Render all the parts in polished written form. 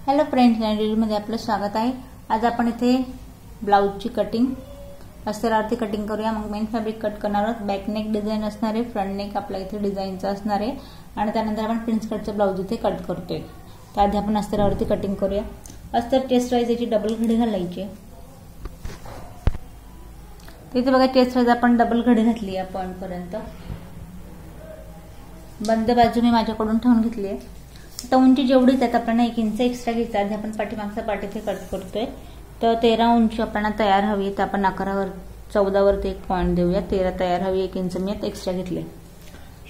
Hello friends, मध्ये आपलं स्वागत आहे। आज आपण इथे ब्लाउजची कटिंग अस्तरावरती कटिंग करूया। मग मेन फॅब्रिक कट करणार आहोत। बॅक नेक डिझाइन असणार आहे, फ्रंट नेक आपला इथे डिझाइनचा असणार आहे आणि त्यानंतर आपण प्रिन्स कटचं ब्लाउज इथे कट करतोय। त्याआधी आपण अस्तरावरती कटिंग करूया। अस्तर चेस्ट वाइज याची डबल घडी घालायची। इथे बघा चेस्ट वाइज आपण डबल घडी घातली आहे पॉइंट पर्यंत। बंद बाजू मी माझ्याकडून ठेवून घेतली आहे। आता उंची जेवढी त्यात आपल्याला 1 इंच एक्स्ट्रा घ्यायचा आहे। आपण पाठीमागचा पार्ट इथे कट करतोय तर 13 उंची आपल्याला तयार हवी। तर आपण 14 वरती एक पॉइंट देऊया। 13 तयार हवी, 1 इंच मी एक्स्ट्रा घेतले।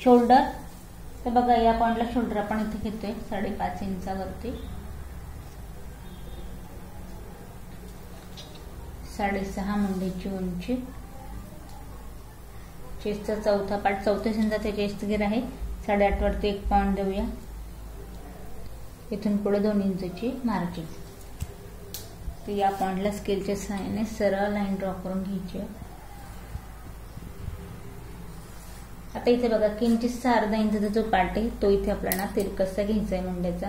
शोल्डर तर बघा या पॉइंटला शोल्डर आपण इथे घेतोय 5.5 इंचावरती। 6.5 मुंडीची उंची। चेस्टचा चौथा पार्ट 34 इंचाचा चेस्ट घेर आहे। 8.5 वरती एक पॉइंट देऊया। इथून पुढे 2 इंचची मार्जिन। तर या पॉइंटला स्केलच्या सहाय्याने सरळ लाईन ड्रॉ करून घ्यायची। आता इथे बघा किंचितसा अर्धा इंचचा जो पार्ट आहे तो इथे आपल्याला तिरकसा घ्यायचा आहे मुंड्याचा।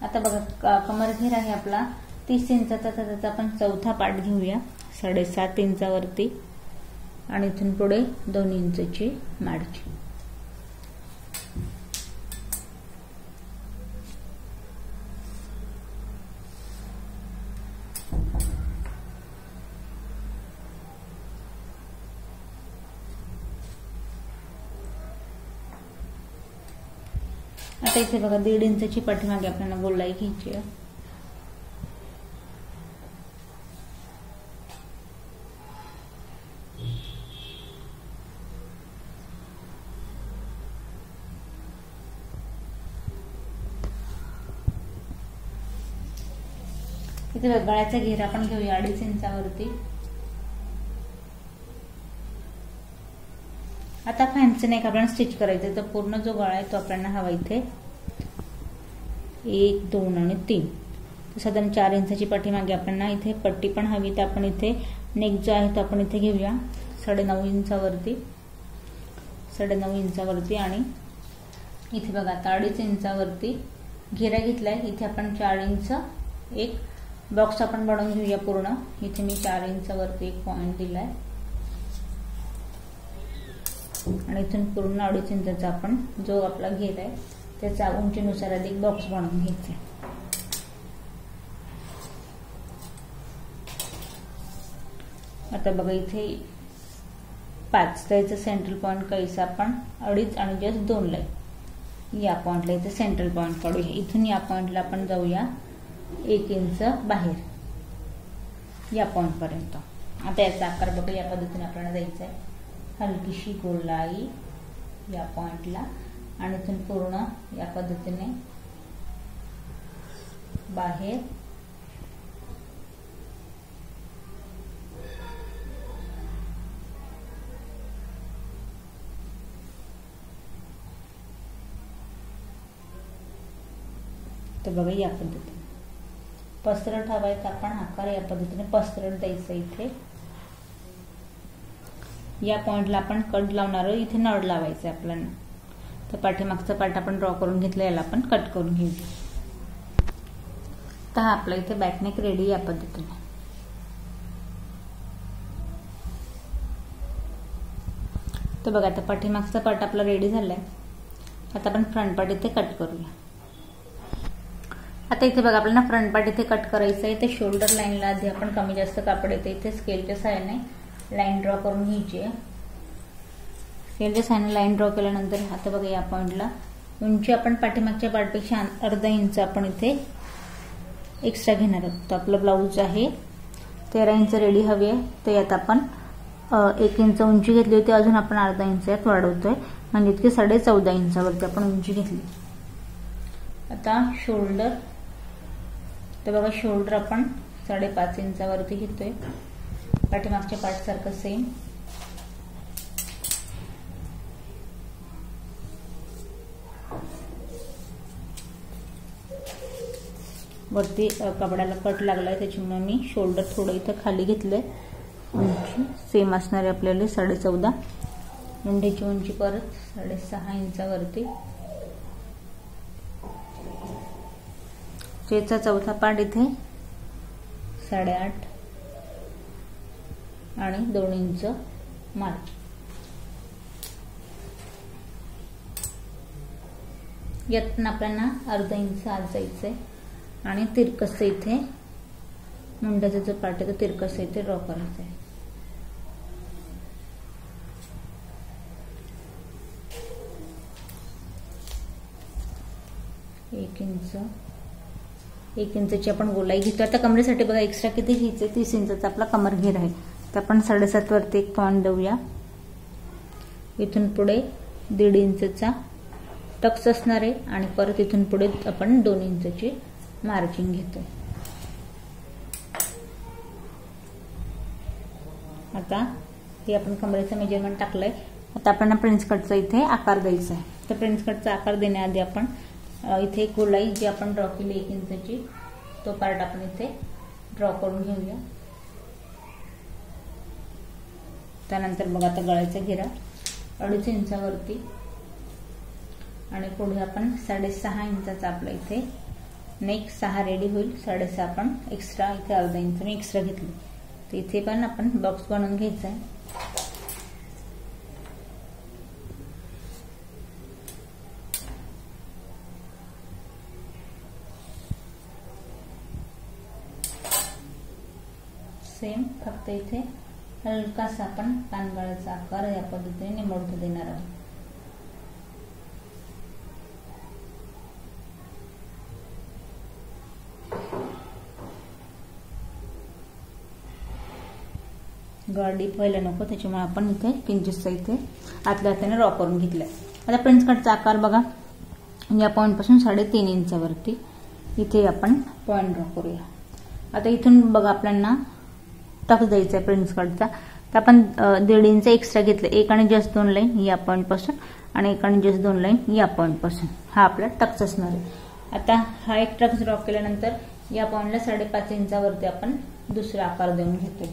आता बघा कमर घेर आहे आपला 30 इंचाचा, त्याचा आपण चौथा पार्ट घेऊया 7.5 इंचावरती आणि इथून पुढे 2 इंचची मार्जिन। आता इथे बघा 1.5 इंचची पाठीमागे आपल्याला गोलाई घ्यायची आहे। इथे गळ्याचा घेर आपण घेऊया 2.5 इंचावरती। आता फॅन्सी नेक आपल्याला स्टिच करायचं तर पूर्ण जो गळा आहे तो आपल्याला हवा इथे 1, 2 आणि 3। तर साधारण 4 इंचाची पाठीमागे आपल्याला इथे पट्टी पण हवी। तर आपण इथे नेक जो आहे तो आपण इथे घेऊया 9.5 इंचावरती। 9.5 इंचावरती आणि इथे बघा आता 2.5 इंचावरती घेरा घेतलाय। इथे आपण 4 इंच एक बॉक्स आपण बनवून घेऊया पूर्ण। इथे मी 4 इंचावरती एक पॉइंट दिलाय आणि इथून पूर्ण 2.5 इंचाचा आपण जो आपला घेर आहे त्याच्या उंचीनुसार अधिक बॉक्स बनवून घ्यायचा। आता बघा इथे 5 त्याचं सेंट्रल पॉइंट कैसा आपण 2.5 आणि जस्ट 2 लाईन या पॉइंटला इथे सेंट्रल पॉइंट काढूया। इथून या पॉइंटला आपण जाऊया 1 इंच बाहेर या पॉइंट पर्यंत। आता याचा आकार बघा या पद्धतीने आपल्याला द्यायचा आहे। हलकीशी गोलाई या पॉइंटला आणि इथून पूर्ण या पद्धतीने बाहेर। तर बघा या पद्धतीने पसरट हवाय तर आपण आकार या पद्धतीने पसरट द्यायचा। इथे या पॉइंटला आपण कट लावणार आहोत। इथे नळ लावायचं आपल्याला। तर पाठीमागचा पार्ट आपण ड्रॉ करून घेतला, याला आपण कट करून घेऊया। तर हा आपला इथे बॅक नेक रेडी या पद्धतीने। तर बघा आता पाठीमागचा पार्ट आपला रेडी झालाय। आता आपण फ्रंट पार्ट इथे कट करूया। आता इथे बघा आपल्याला फ्रंट पार्ट इथे कट करायचं आहे। ते शोल्डर लाईनला आधी आपण कमी जास्त कापड येते इथे स्केलच्या सहाय्याने लाईन ड्रॉ करून घ्यायची आहे। स्केलच्या सहाय्याने लाईन ड्रॉ केल्यानंतर आता बघा या पॉइंटला उंची आपण पाठीमागच्या पार्टपेक्षा अर्धा इंच आपण इथे एक्स्ट्रा घेणार आहोत। तर आपलं ब्लाऊज आहे 13 इंच रेडी हवी आहे। तर यात आपण 1 इंच उंची घेतली होती, अजून आपण अर्धा इंच यात वाढवतोय म्हणजे इतके 14.5 इंचावरती आपण उंची घेतली। आता शोल्डर तर बघा शोल्डर आपण 5.5 इंचावरती घेतोय पाठीमागच्या पार्ट सारखं सेम। वरती कपड्याला कट लागलाय त्याच्यामुळे मी शोल्डर थोडं इथं खाली घेतलंय। उंची सेम असणार आहे आपल्याला 14.5। मुंडीची उंची परत 6.5 इंचावरती, चेचा चौथा पार्ट इथे 8.5 आणि 2 इंच मार्क. यात पण आपल्याला अर्धा इंच आत जायचंय आणि तिरकस इथे मुंड्याचा जो पार्ट आहे तो तिरकस इथे ड्रॉ करायचा आहे. एक इंचची आपण गोलाई घेतो. आता कमरेसाठी बघा एक्स्ट्रा किती घ्यायचे, 30 इंचाचा आपला कमर घेर आहे, तर आपण 7.5 वरती एक पॉइंट देऊया. इथून पुढे 1.5 इंचचा टक्स असणार आहे आणि परत इथून पुढे आपण 2 इंचची मार्जिन घेतो. आता हे आपण कमरेचं मेजरमेंट टाकलंय. आता आपण प्रिन्स कटचा इथे आकार द्यायचा आहे. तर प्रिन्स कटचा आकार देण्याआधी आपण इथे एक गोलाई जी आपण ड्रॉ केली 1 इंचची, तो पार्ट आपण इथे ड्रॉ करून घेऊया. त्यानंतर बघा आता गळ्याचा घेरा 2.5 इंचावरती आणि पुढे आपण 6.5 इंचाचा आपला इथे नेक 6 रेडी होईल. 6.5 आपण एक्स्ट्रा इथे अर्धा इंच मी एक्स्ट्रा घेतली, तर इथे पण आपण बॉक्स बनवून घ्यायचा आहे. सेम फक्त इथे हलकासा आपण कानगळ्याचा आकार या पद्धतीने निमुळता देणार आहोत. गळा डीप व्हायला नको, त्याच्यामुळे आपण इथे किंचितसा इथे आतल्या हाताने ड्रॉ करून घेतलाय. आता प्रिन्स कटचा आकार बघा, या पॉइंट पासून 3.5 इंचावरती इथे आपण पॉइंट ड्रॉ करूया. आता इथून बघा आपल्याला टक्स द्यायचा आहे प्रिन्स कटचा, तर आपण 1.5 इंच एक्स्ट्रा घेतलं. 1 आणि जस्ट 2 लाईन या पॉइंट पासून आणि 1 आणि जस्ट 2 लाईन या पॉइंट पासून हा आपला टक्स असणार आहे. आता हा एक टक्स ड्रॉ केल्यानंतर या पॉइंटला 5.5 इंचावरती आपण दुसरा आकार देऊन घेतोय.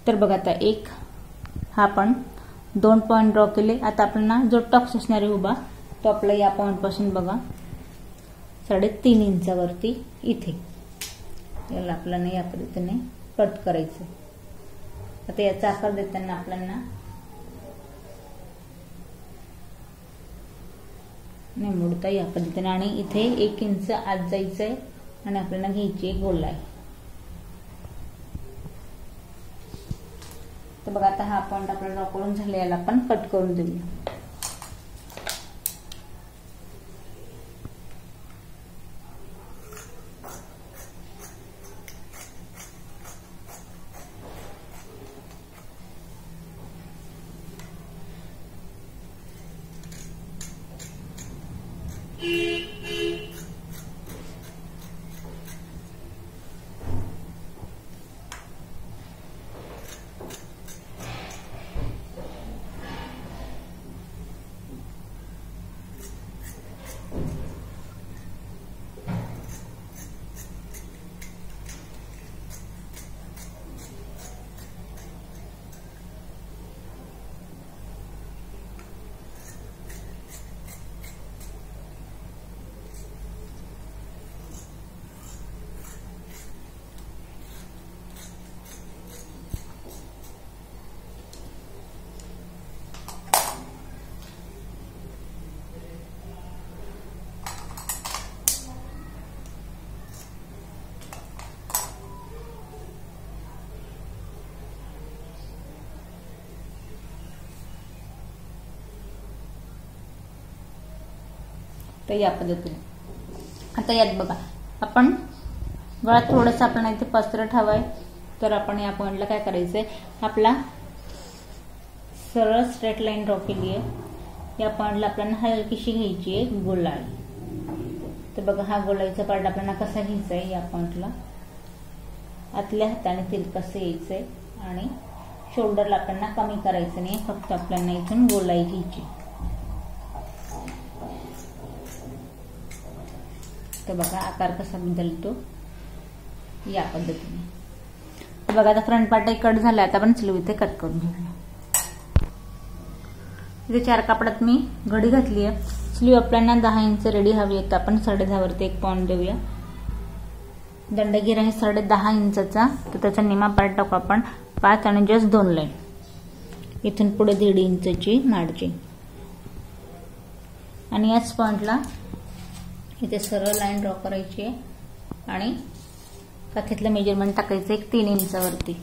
तर बघा आता हा आपण 2 पॉइंट ड्रॉ केले. आता आपल्याला जो टक्स असणार आहे उभा, तो आपला या पॉइंट पासून बघा 3.5 इंचावरती इथे, याला आपल्याला या पद्धतीने कट करायचं. आता याचा आकार देताना आपल्याला निमुळता या पद्धतीने आणि इथे 1 इंच आत जायचंय आणि आपल्याला घ्यायची गोलाई. तर बघा आता हा पॉइंट आपल्याला ड्रॉ करून झाले, याला आपण कट करून देऊया. तर या पद्धतीने आता यात बघा आपण गळा थोडासा आपल्याला इथे पसरट हवाय, तर आपण या पॉइंटला काय करायचंय, आपला सरळ स्ट्रेट लाईन ड्रॉ केली आहे. या पॉइंटला आपल्याला हलकीशी घ्यायची आहे गोलाई. तर बघा हा गोलाईचा पार्ट आपल्याला कसा घ्यायचा आहे, या पॉइंटला आतल्या हाताने तिरकसं यायचंय आणि शोल्डरला आपल्याला कमी करायचं नाही, फक्त आपल्याला इथून गोलाई घ्यायची. तर बघा आकार कसा बदलतो या पद्धतीने. तर बघा आता फ्रंट पार्ट कट झाला, आता आपण स्लीव इथे कट करून घेऊया. इथे 4 कापडात मी घडी घातली आहे. स्लीव आपल्याला 10 इंच रेडी हवी आहे, तर आपण 10.5 वरती 1 पॉइंट देऊया. दंडगीर आहे 10.5 इंचचा, तर त्याचा निमा पार्ट टाकू आपण 5 आणि जस्ट 2 लाईन. इथून पुढे 1.5 इंचची मार्जिन आणि याच पॉइंटला इथे सरळ लाईन ड्रॉ करायची आहे आणि काखेतलं मेजरमेंट टाकायचं 3 इंचावरती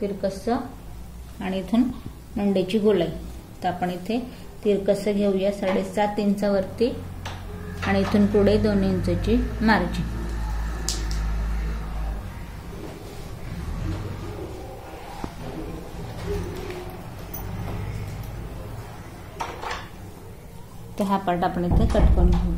तिरकस आणि इथून मंडेची गोलाई. तर आपण इथे तिरकस घेऊया 7.5 इंचावरती आणि इथून पुढे 2 इंचची मार्जिन. तर हा पार्ट आपण इथे कट करून घेऊ.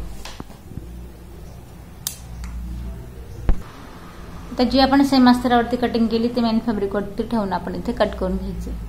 तर जी आपण सेम अस्तरावरती कटिंग केली ते मेन फॅब्रिक वरती ठेवून आपण इथे कट करून घ्यायचे.